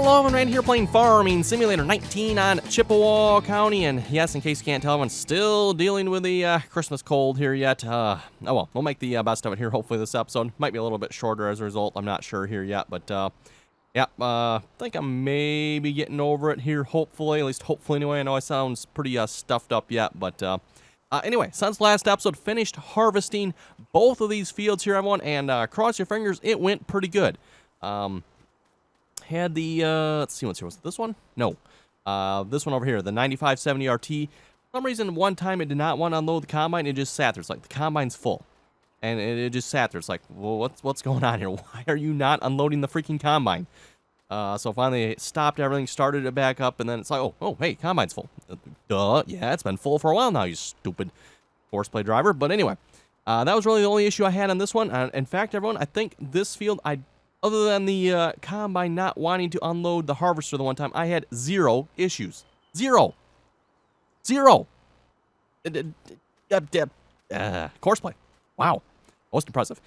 Hello, I'm Rand here playing Farming Simulator 19 on Chippewa County, and yes, in case you can't tell, I'm still dealing with the Christmas cold here yet. Oh well, we'll make the best of it here. Hopefully this episode might be a little bit shorter as a result. I'm not sure here yet, but yeah, I think I'm maybe getting over it here, hopefully, at least hopefully anyway. I know I sound pretty stuffed up yet, but anyway, since last episode, finished harvesting both of these fields here, everyone, and cross your fingers, it went pretty good. Had the, let's see what's here. Was it this one? No. This one over here, the 9570 RT. For some reason, one time it did not want to unload the combine. It just sat there. It's like, the combine's full. And it just sat there. It's like, well, what's going on here? Why are you not unloading the freaking combine? So finally it stopped everything, started it back up, and then it's like, oh, hey, combine's full. Duh, yeah, it's been full for a while now, you stupid Courseplay driver. But anyway, that was really the only issue I had on this one. In fact, everyone, I think this field, other than the combine not wanting to unload the harvester the one time, I had zero issues. Zero. Courseplay. Wow. Most impressive.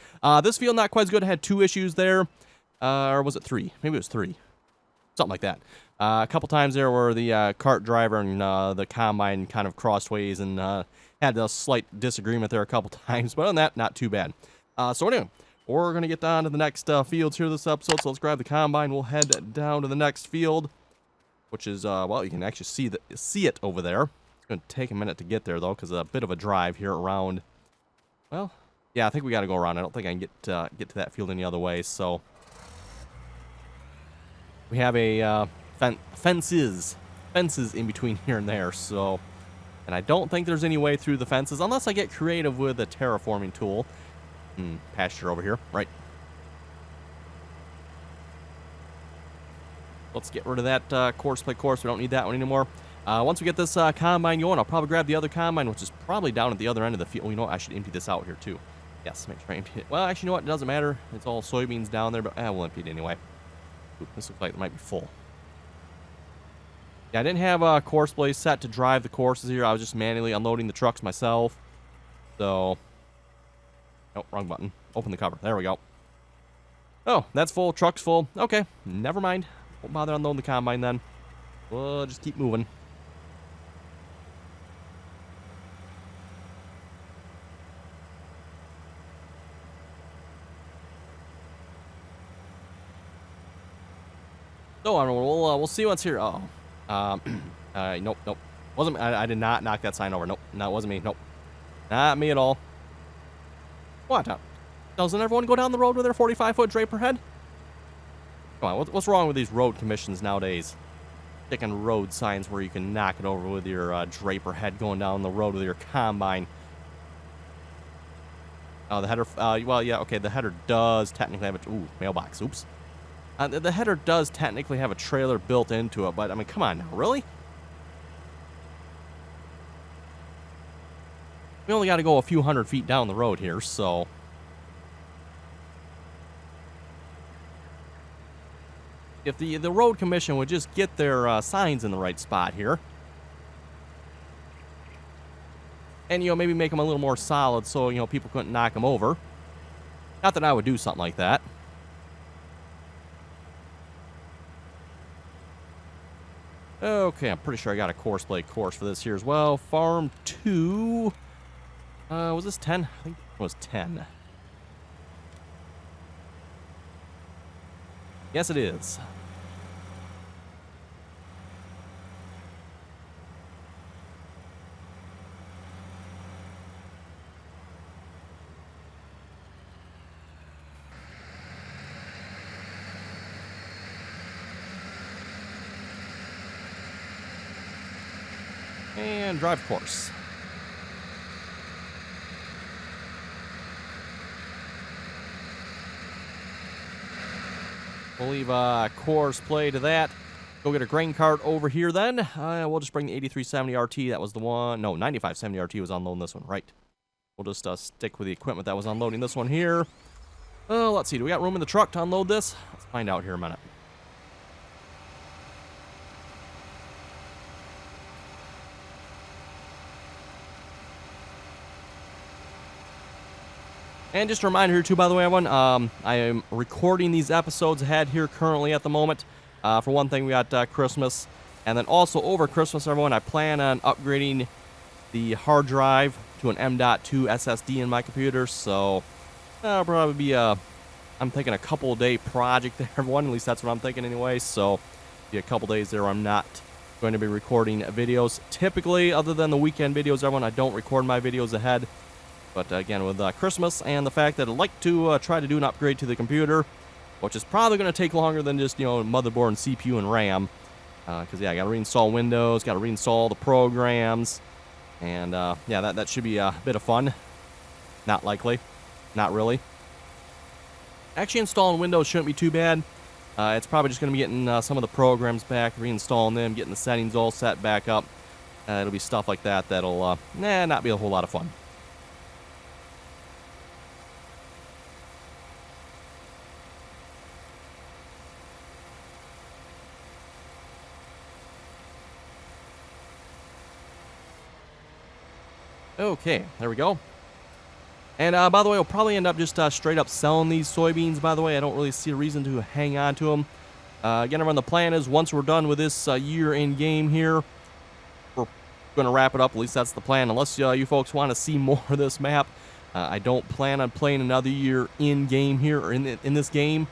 This field, not quite as good. I had 2 issues there. Or was it 3? Maybe it was 3. Something like that. A couple times there where the cart driver and the combine kind of crossed ways and had a slight disagreement there a couple times. But other than that, not too bad. So anyway, we're going to get down to the next fields here this episode. So let's grab the combine. We'll head down to the next field, which is, well, you can actually see it over there. It's going to take a minute to get there, though, because a bit of a drive here around. Well, yeah, I think we got to go around. I don't think I can get to that field any other way, so we have a fences in between here and there, so, and I don't think there's any way through the fences unless I get creative with a terraforming tool. Pasture over here, right? Let's get rid of that Courseplay course. We don't need that one anymore. Once we get this combine going, I'll probably grab the other combine, which is probably down at the other end of the field. You know what? I should empty this out here too. Yes, make sure I empty it. Well, actually, you know what? It doesn't matter. It's all soybeans down there, but we'll empty it anyway. Ooh, this looks like it might be full. Yeah, I didn't have a Courseplay set to drive the courses here. I was just manually unloading the trucks myself. So, oh, wrong button. Open the cover. There we go. Oh, that's full. Truck's full. Okay, never mind. Won't bother unloading the combine then. We'll just keep moving. So we'll see what's here. Oh, nope. Wasn't. I did not knock that sign over. Nope. No, it wasn't me. Nope. Not me at all. What? Doesn't everyone go down the road with their 45-foot draper head? Come on, what's wrong with these road commissions nowadays? Sticking road signs where you can knock it over with your draper head going down the road with your combine. Oh, the header. Well, yeah, okay. The header does technically have a mailbox. Oops. The header does technically have a trailer built into it, but I mean, come on now, really? We only got to go a few hundred feet down the road here, so if the road commission would just get their signs in the right spot here, and maybe make them a little more solid, so people couldn't knock them over. Not that I would do something like that. Okay, I'm pretty sure I got a Courseplay course for this here as well. Farm 2. Was this 10? I think it was 10. Yes, it is. And drive course. We'll leave Courseplay to that. Go get a grain cart over here then. We'll just bring the 8370 RT. That was the one. No, 9570 RT was unloading this one. Right. We'll just stick with the equipment that was unloading this one here. Let's see. Do we got room in the truck to unload this? Let's find out here in a minute. And just a reminder here too, by the way, everyone, I am recording these episodes ahead here currently at the moment. For one thing, we got Christmas. And then also over Christmas, everyone, I plan on upgrading the hard drive to an M.2 SSD in my computer. So that'll probably be I'm thinking a couple day project there, everyone. At least that's what I'm thinking anyway. So be a couple days there I'm not going to be recording videos. Typically, other than the weekend videos, everyone, I don't record my videos ahead. But again, with Christmas and the fact that I'd like to try to do an upgrade to the computer, which is probably going to take longer than just, motherboard and CPU and RAM. Because, yeah, I got to reinstall Windows, got to reinstall the programs. And, yeah, that should be a bit of fun. Not likely. Not really. Actually, installing Windows shouldn't be too bad. It's probably just going to be getting some of the programs back, reinstalling them, getting the settings all set back up. It'll be stuff like that that'll not be a whole lot of fun. Okay, there we go. And by the way, I'll probably end up just straight up selling these soybeans, by the way. I don't really see a reason to hang on to them. Again, everyone, the plan is once we're done with this year in game here, we're going to wrap it up. At least that's the plan. Unless you folks want to see more of this map, I don't plan on playing another year in game here, or in this game.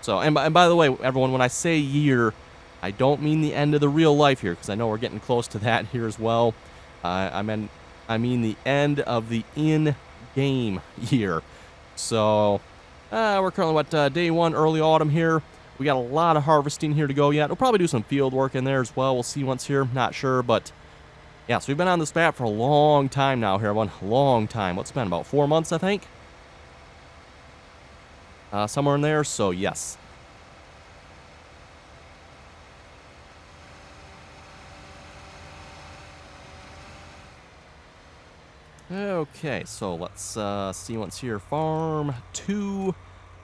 So, and by the way, everyone, when I say year, I don't mean the end of the real life here, because I know we're getting close to that here as well. I mean the end of the in-game year. So, we're currently, day 1, early autumn here. We got a lot of harvesting here to go yet. We'll probably do some field work in there as well. We'll see once here. Not sure, but yeah, so we've been on this map for a long time now here, everyone. Long time. What's it been? About 4 months, I think? Somewhere in there, so yes. Okay, so let's see what's here. Farm 2,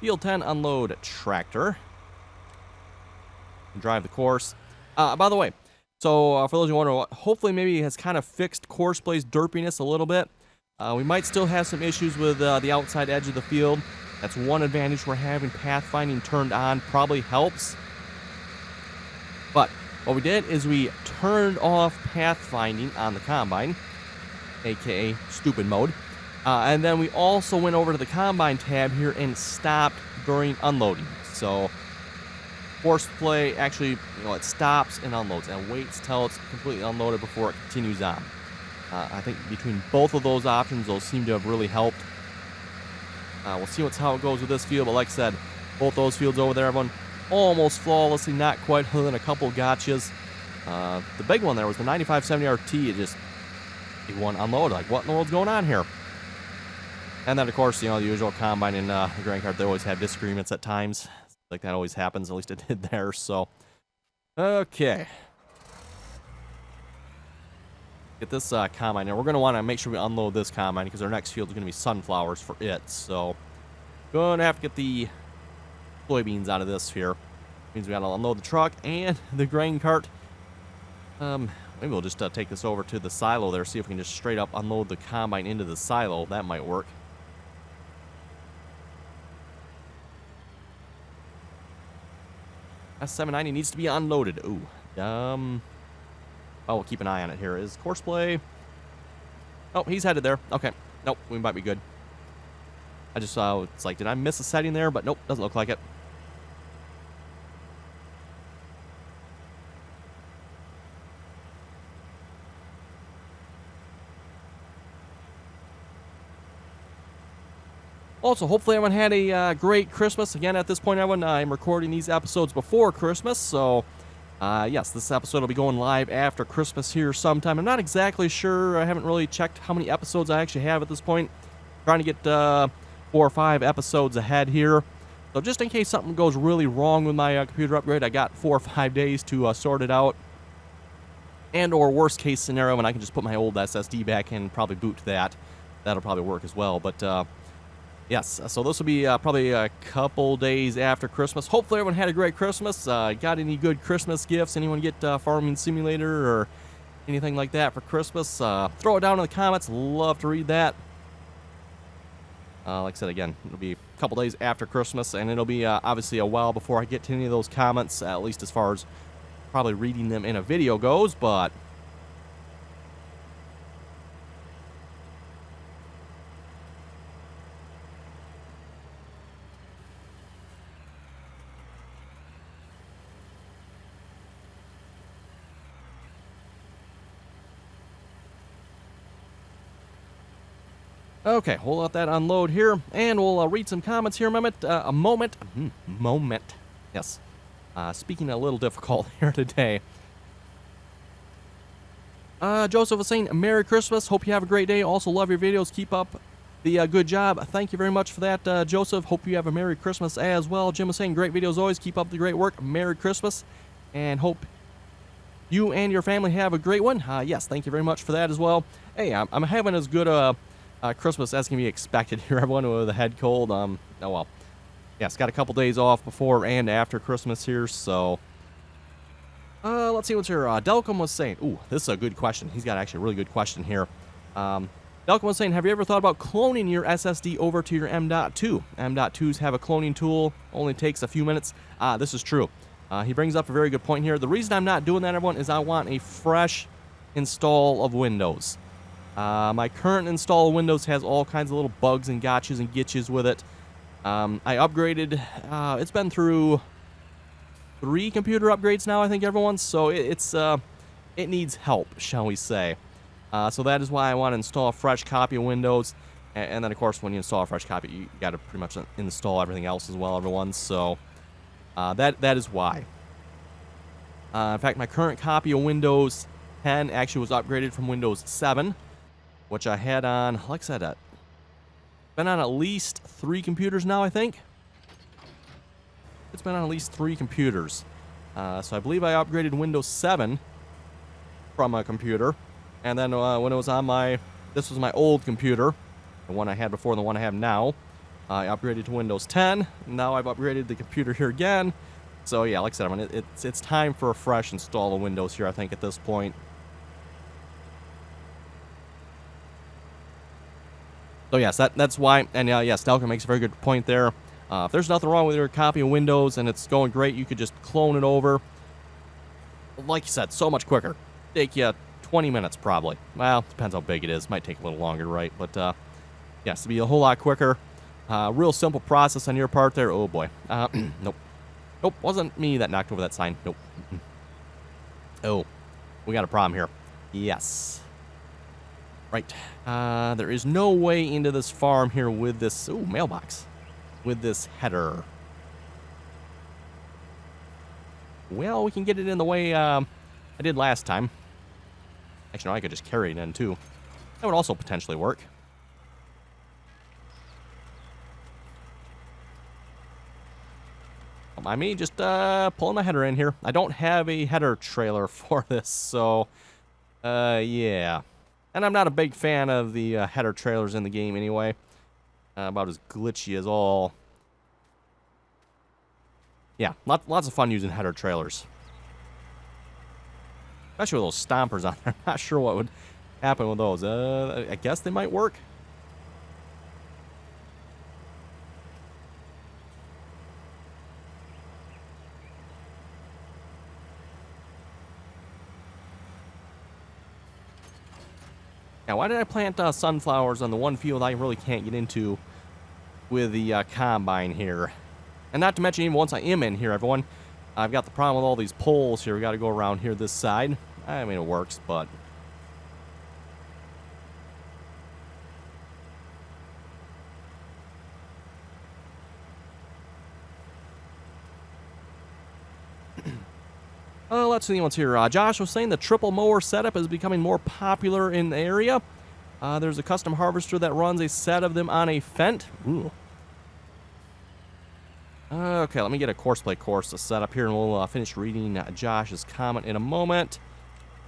Field 10, unload tractor. Drive the course. By the way, so for those who wonder, hopefully maybe it has kind of fixed Courseplay's derpiness a little bit. We might still have some issues with the outside edge of the field. That's one advantage we're having. Pathfinding turned on probably helps. But what we did is we turned off pathfinding on the Combine, aka stupid mode. And then we also went over to the Combine tab here and stopped during unloading. So Courseplay actually, it stops and unloads and waits till it's completely unloaded before it continues on. I think between both of those options, those seem to have really helped. We'll see how it goes with this field, but like I said, both those fields over there, everyone, almost flawlessly, not quite, other than a couple gotchas. The big one there was the 9570 RT. It won't unload. Like, what in the world's going on here? And then, of course, the usual Combine and the grain cart, they always have disagreements at times. Like that always happens, at least it did there, so. Okay. Get this Combine, and we're going to want to make sure we unload this Combine, because our next field is going to be sunflowers for it, so. Going to have to get the soybeans out of this here. Means we got to unload the truck and the grain cart. Maybe we'll just take this over to the silo there, see if we can just straight up unload the Combine into the silo. That might work. S790 needs to be unloaded. Ooh. Oh, we'll keep an eye on it here. Is Courseplay? Oh, he's headed there. Okay. Nope, we might be good. I just saw, it's like, did I miss a setting there? But nope, doesn't look like it. Also, hopefully everyone had a great Christmas. Again, at this point, everyone, I'm recording these episodes before Christmas, so yes, this episode will be going live after Christmas here sometime. I'm not exactly sure. I haven't really checked how many episodes I actually have at this point. Trying to get 4 or 5 episodes ahead here. So just in case something goes really wrong with my computer upgrade, I got 4 or 5 days to sort it out. And or worst case scenario, when I can just put my old SSD back in and probably boot that. That'll probably work as well, but yes, so this will be probably a couple days after Christmas. Hopefully everyone had a great Christmas. Got any good Christmas gifts? Anyone get Farming Simulator or anything like that for Christmas? Throw it down in the comments. Love to read that. Like I said, again, it'll be a couple days after Christmas, and it'll be obviously a while before I get to any of those comments, at least as far as probably reading them in a video goes, but... Okay, we'll let that unload here, and we'll read some comments here a moment. Moment. Yes. Speaking a little difficult here today. Joseph was saying, Merry Christmas. Hope you have a great day. Also love your videos. Keep up the good job. Thank you very much for that, Joseph. Hope you have a Merry Christmas as well. Jim was saying, great videos always. Keep up the great work. Merry Christmas. And hope you and your family have a great one. Yes, thank you very much for that as well. Hey, I'm having as good a Christmas as can be expected here, everyone, with a head cold. Oh, well. Yes, got a couple days off before and after Christmas here, so... let's see what's here. Delcom was saying... Ooh, this is a good question. He's got actually a really good question here. Delcom was saying, have you ever thought about cloning your SSD over to your M.2? M.2s have a cloning tool. Only takes a few minutes. This is true. He brings up a very good point here. The reason I'm not doing that, everyone, is I want a fresh install of Windows. My current install of Windows has all kinds of little bugs and gotchas and glitches with it. I upgraded. It's been through 3 computer upgrades now, I think, everyone. So it needs help, shall we say. So that is why I want to install a fresh copy of Windows. And then, of course, when you install a fresh copy, you got to pretty much install everything else as well, everyone. So that is why. In fact, my current copy of Windows 10 actually was upgraded from Windows 7. Which I had on, like I said, been on at least 3 computers now, I think. It's been on at least 3 computers. So I believe I upgraded Windows 7 from a computer. And then when it was on this was my old computer, the one I had before and the one I have now, I upgraded to Windows 10. Now I've upgraded the computer here again. So yeah, like I said, I mean, it's time for a fresh install of Windows here, I think, at this point. So yes, that's why, and yes, Delco makes a very good point there. If there's nothing wrong with your copy of Windows and it's going great, you could just clone it over. Like you said, so much quicker. Take you 20 minutes probably. Well, depends how big it is. Might take a little longer, right? But yes, it'd be a whole lot quicker. Real simple process on your part there. Oh boy. Nope. Nope, wasn't me that knocked over that sign. Nope. Oh, we got a problem here. Yes. Right. There is no way into this farm here with this... Ooh, mailbox. With this header. Well, we can get it in the way I did last time. Actually, no, I could just carry it in, too. That would also potentially work. Don't mind me just pulling my header in here. I don't have a header trailer for this, so... yeah. And I'm not a big fan of the header trailers in the game anyway. About as glitchy as all. Yeah, lots of fun using header trailers. Especially with those stompers on there. I'm not sure what would happen with those. I guess they might work. Now, why did I plant sunflowers on the one field I really can't get into with the combine here? And not to mention, even once I am in here, everyone, I've got the problem with all these poles here. We got to go around here this side. I mean, it works, but... let's see what's here. Josh was saying the triple mower setup is becoming more popular in the area. There's a custom harvester that runs a set of them on a Fendt. Ooh. Okay, let me get a Courseplay course to set up here, and we'll finish reading Josh's comment in a moment.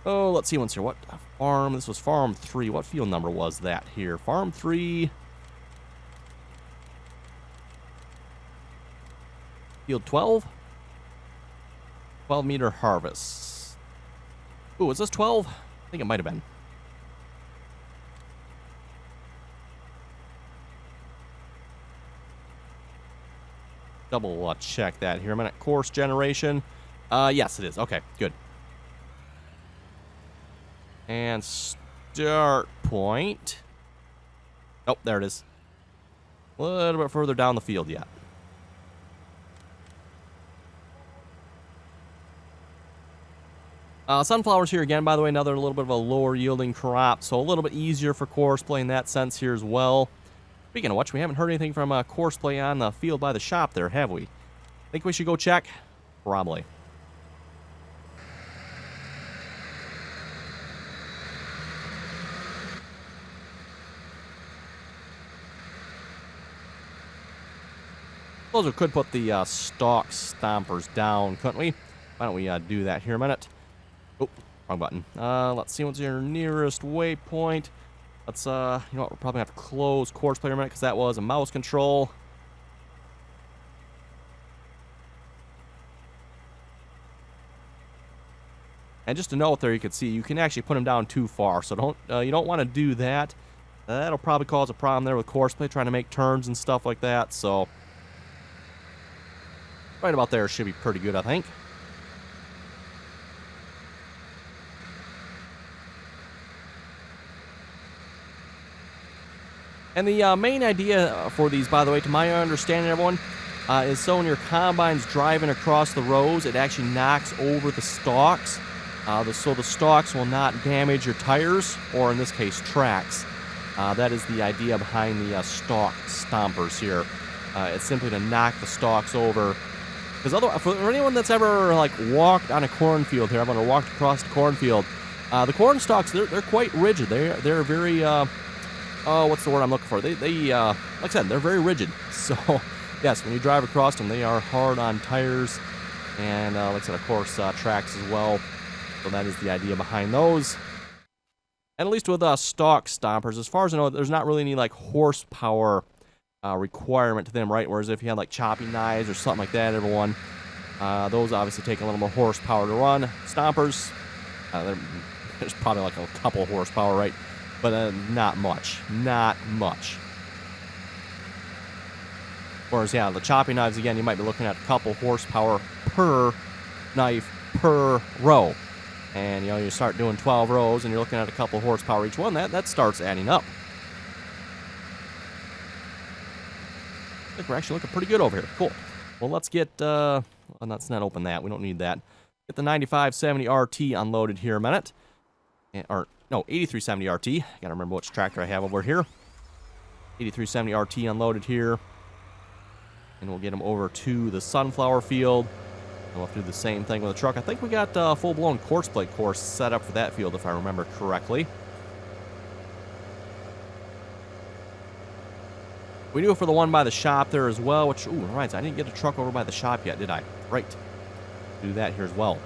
Oh, let's see what's here. What farm? This was Farm 3. What field number was that here? Farm 3. Field 12? 12-meter harvest. Ooh, is this 12? I think it might have been. double check that here a minute. Course generation. Yes, it is. Okay, good. And start point. Oh, there it is. A little bit further down the field yet. Sunflowers here again, by the way, another little bit of a lower yielding crop, so a little bit easier for Courseplay in that sense here as well. Speaking of which, we haven't heard anything from Courseplay on the field by the shop there, have we? Think we should go check? Probably. Suppose we could put the stalk stompers down, couldn't we? Why don't we do that here a minute? Oh, wrong button. Let's see what's your nearest waypoint. Let's, you know what, we're probably going to have to close Courseplay a minute because that was a mouse control. And just a note there, you can see you can actually put them down too far, so you don't want to do that. That'll probably cause a problem there with Courseplay trying to make turns and stuff like that, so right about there should be pretty good, I think. And the main idea for these, by the way, to my understanding, everyone, is so when your combine's driving across the rows, it actually knocks over the stalks. So the stalks will not damage your tires, or in this case, tracks. That is the idea behind the stalk stompers here. It's simply to knock the stalks over. Because otherwise, for anyone that's ever like walked on a cornfield here, I'm going to walk across the cornfield. The corn stalks, they're quite rigid. They're very what's the word I'm looking for? They like I said, they're very rigid. So yes, when you drive across them, they are hard on tires, and like I said, of course, tracks as well. So that is the idea behind those. And at least with stalk stompers, as far as I know, there's not really any like horsepower requirement to them, right? Whereas if you had like chopping knives or something like that, everyone, those obviously take a little more horsepower to run. Stompers, there's probably like a couple horsepower, right? But not much. Not much. Whereas, yeah, the chopping knives, again, you might be looking at a couple horsepower per knife per row. And, you know, you start doing 12 rows and you're looking at a couple horsepower each one. That starts adding up. I think we're actually looking pretty good over here. Cool. Well, let's get, let's not open that. We don't need that. Get the 9570 RT unloaded here a minute. No, 8370 RT. Gotta remember which tractor I have over here. 8370 RT unloaded here. And we'll get them over to the sunflower field. And we'll do the same thing with the truck. I think we got a full-blown Courseplay course set up for that field, if I remember correctly. We do it for the one by the shop there as well, which, ooh, reminds me, I didn't get a truck over by the shop yet, did I? Right. Do that here as well.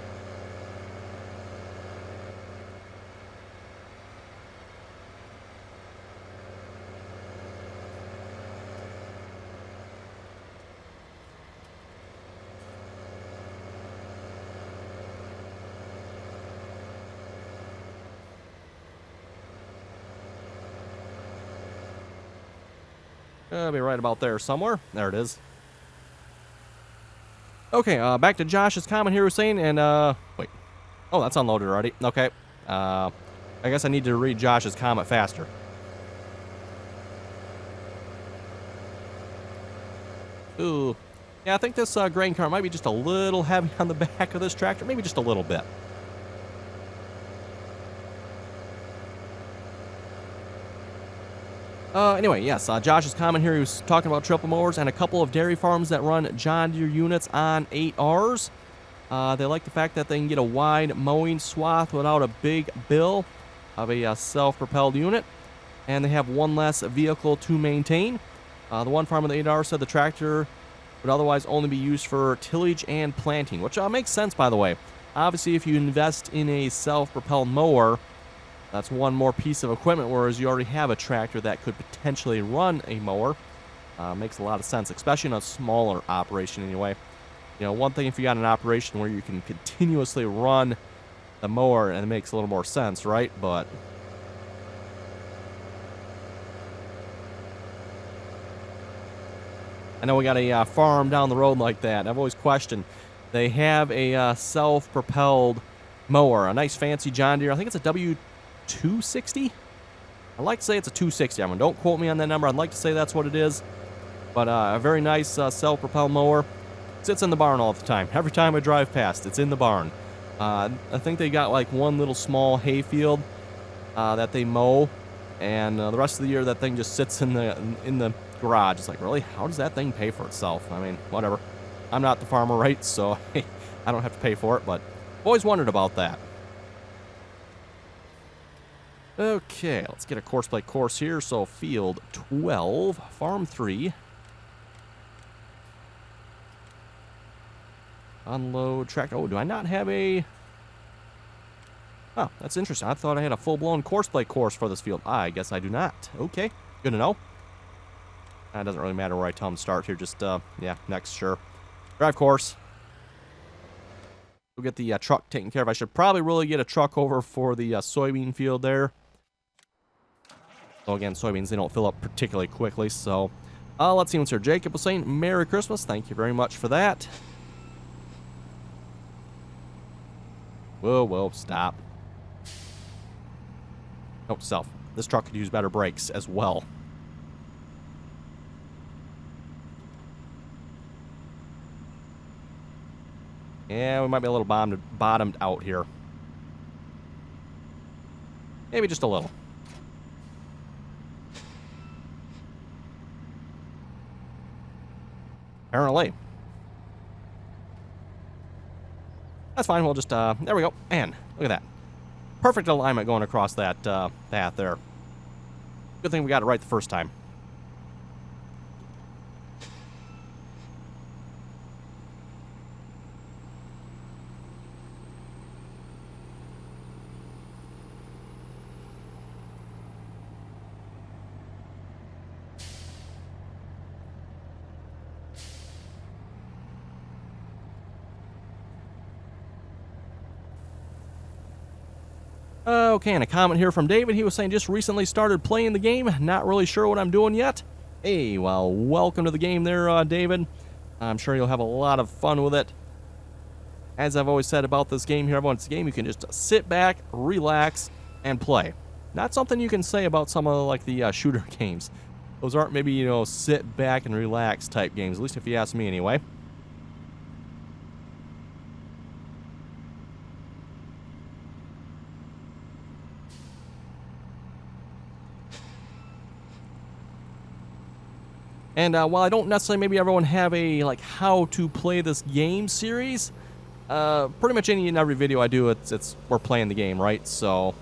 It'll be right about there somewhere. There it is. Okay, back to Josh's comment here, was saying, and, wait. Oh, that's unloaded already. Okay. I guess I need to read Josh's comment faster. Ooh. Yeah, I think this grain cart might be just a little heavy on the back of this tractor. Maybe just a little bit. Anyway, yes, Josh's comment here, he was talking about triple mowers and a couple of dairy farms that run John Deere units on 8Rs. They like the fact that they can get a wide mowing swath without a big bill of a self-propelled unit, and they have one less vehicle to maintain. The one farm with the 8R said the tractor would otherwise only be used for tillage and planting, which makes sense, by the way. Obviously, if you invest in a self-propelled mower, that's one more piece of equipment, whereas you already have a tractor that could potentially run a mower. Makes a lot of sense, especially in a smaller operation anyway. You know, one thing if you got an operation where you can continuously run the mower, and it makes a little more sense, right? But I know we got a farm down the road like that. I've always questioned. They have a self-propelled mower, a nice fancy John Deere. I think it's a W260. I like to say it's a 260. Don't quote me on that number. I'd like to say that's what it is. But a very nice self-propelled mower. Sits in the barn all the time. Every time I drive past, it's in the barn. I think they got like one little small hay field that they mow, and the rest of the year that thing just sits in the garage. It's like, really? How does that thing pay for itself? I mean, whatever. I'm not the farmer, right? So I don't have to pay for it, but I've always wondered about that. Okay, let's get a Courseplay course here. So field 12, farm 3. Unload track. Oh, do I not have a... Oh, that's interesting. I thought I had a full-blown Courseplay course for this field. I guess I do not. Okay, good to know. It doesn't really matter where I tell them to start here. Just, yeah, next, sure. Drive course. We'll get the truck taken care of. I should probably really get a truck over for the soybean field there. So again, soybeans, they don't fill up particularly quickly. So let's see what's here. Jacob was saying, Merry Christmas. Thank you very much for that. Whoa, stop. Note to self. This truck could use better brakes as well. Yeah, we might be a little bottomed out here. Maybe just a little. Apparently. That's fine. We'll just, there we go. Man, look at that. Perfect alignment going across that path there. Good thing we got it right the first time. Okay, and a comment here from David. He was saying, just recently started playing the game. Not really sure what I'm doing yet. Hey, well, welcome to the game there, David. I'm sure you'll have a lot of fun with it. As I've always said about this game here, everyone's game, you can just sit back, relax, and play. Not something you can say about some of like the shooter games. Those aren't maybe, you know, sit back and relax type games, at least if you ask me anyway. And while I don't necessarily maybe everyone have a like how to play this game series, pretty much any and every video I do, it's we're playing the game, right? So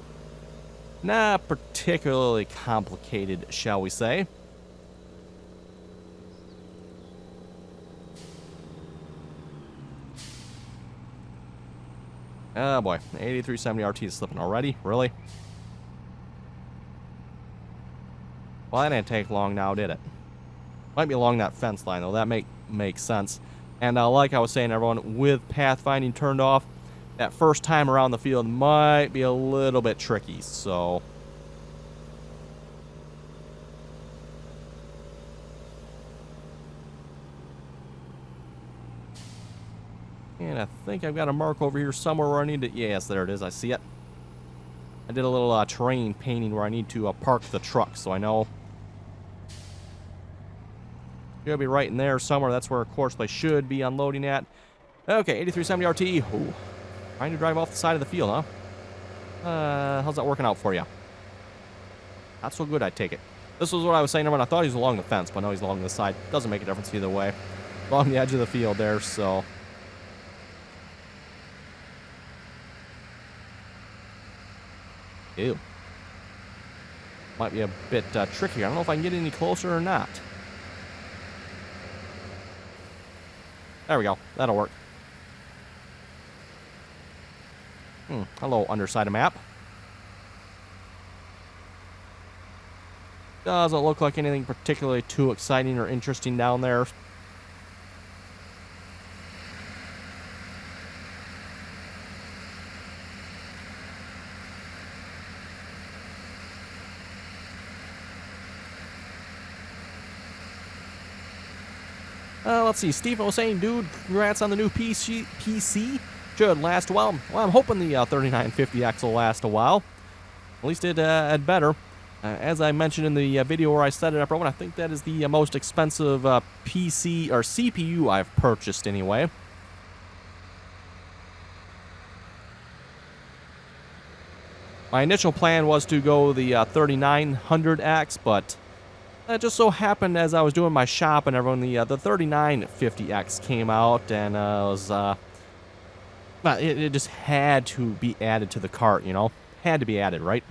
not particularly complicated, shall we say. Oh boy, 8370 RT is slipping already, really? Well, that didn't take long now, did it? Might be along that fence line, though. That makes sense. And like I was saying, everyone, with pathfinding turned off, that first time around the field might be a little bit tricky, so... And I think I've got a mark over here somewhere where I need to... Yes, there it is. I see it. I did a little terrain painting where I need to park the truck, so I know... It'll be right in there somewhere. That's where Courseplay should be unloading at. Okay, 8370 RT. Ooh, trying to drive off the side of the field, huh? How's that working out for you? Not so good, I take it. This was what I was saying, everyone. I thought he was along the fence, but no, he's along the side. Doesn't make a difference either way. Along the edge of the field there, so... Ew. Might be a bit tricky. I don't know if I can get any closer or not. There we go. That'll work. Hello, underside of map. Doesn't look like anything particularly too exciting or interesting down there. Let's see. Stephen was saying, dude, congrats on the new PC. Should last a while. Well, I'm hoping the 3950X will last a while. At least it had better. As I mentioned in the video where I set it up, I think that is the most expensive PC or CPU I've purchased anyway. My initial plan was to go the 3900X, but it just so happened as I was doing my shop and everyone, the 3950X came out, and it just had to be added to the cart, you know? Had to be added, right?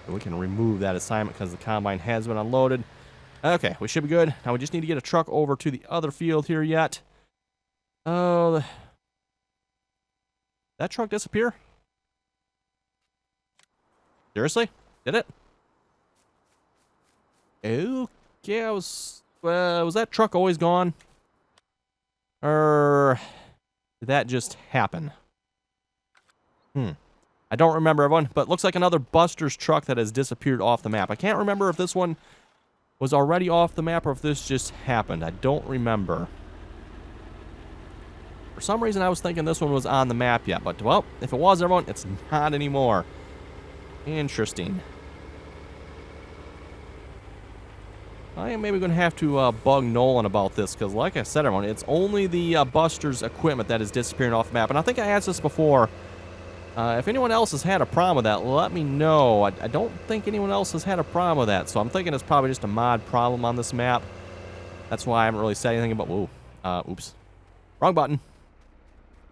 So we can remove that assignment because the combine has been unloaded. Okay, we should be good. Now we just need to get a truck over to the other field here yet. Oh, that truck disappear? Seriously? Did it? Okay, was that truck always gone? Or did that just happen? I don't remember, everyone, but looks like another Buster's truck that has disappeared off the map. I can't remember if this one was already off the map or if this just happened. I don't remember. For some reason, I was thinking this one was on the map yet, but, well, if it was, everyone, it's not anymore. Interesting. I am maybe going to have to bug Nolan about this, because like I said, everyone, it's only the Buster's equipment that is disappearing off the map. And I think I asked this before. If anyone else has had a problem with that, let me know. I don't think anyone else has had a problem with that, so I'm thinking it's probably just a mod problem on this map. That's why I haven't really said anything about... Whoa. Oops. Wrong button.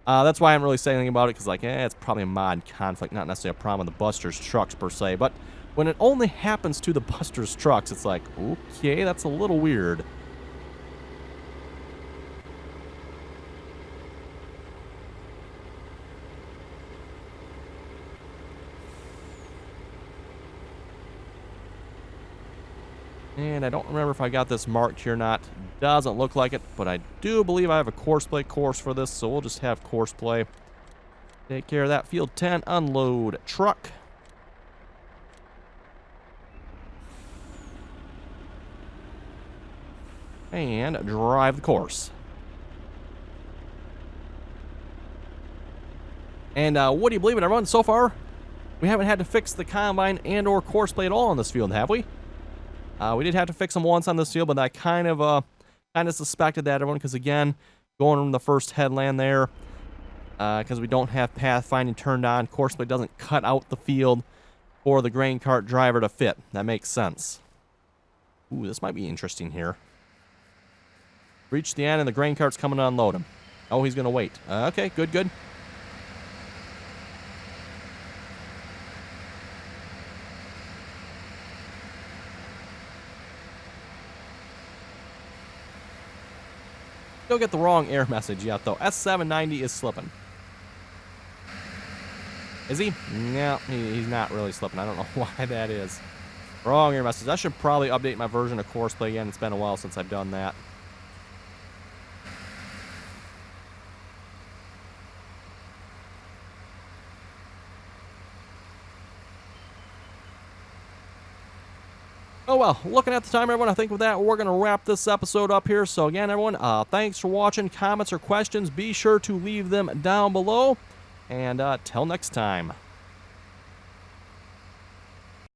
That's why I haven't really said anything about it, because, like, it's probably a mod conflict, not necessarily a problem with the Buster's trucks, per se. But when it only happens to the Buster's trucks, it's like, okay, that's a little weird. And I don't remember if I got this marked here or not. Doesn't look like it, but I do believe I have a Courseplay course for this, so we'll just have Courseplay. Take care of that. Field 10, unload truck. And drive the course. And what do you believe in, everyone? So far, we haven't had to fix the combine and or Courseplay at all on this field, have we? We did have to fix them once on this field, but I kind of suspected that, everyone, because again, going from the first headland there, because we don't have pathfinding turned on, Courseplay doesn't cut out the field for the grain cart driver to fit. That makes sense. Ooh, this might be interesting here. Reach the end, and the grain cart's coming to unload him. Oh, he's going to wait. Okay, good, good. Still get the wrong error message yet, though. S790 is slipping. Is he? No, he's not really slipping. I don't know why that is. Wrong error message. I should probably update my version of Courseplay again. It's been a while since I've done that. Oh, well, looking at the time, everyone, I think with that, we're going to wrap this episode up here. So, again, everyone, thanks for watching. Comments or questions, be sure to leave them down below. And till next time.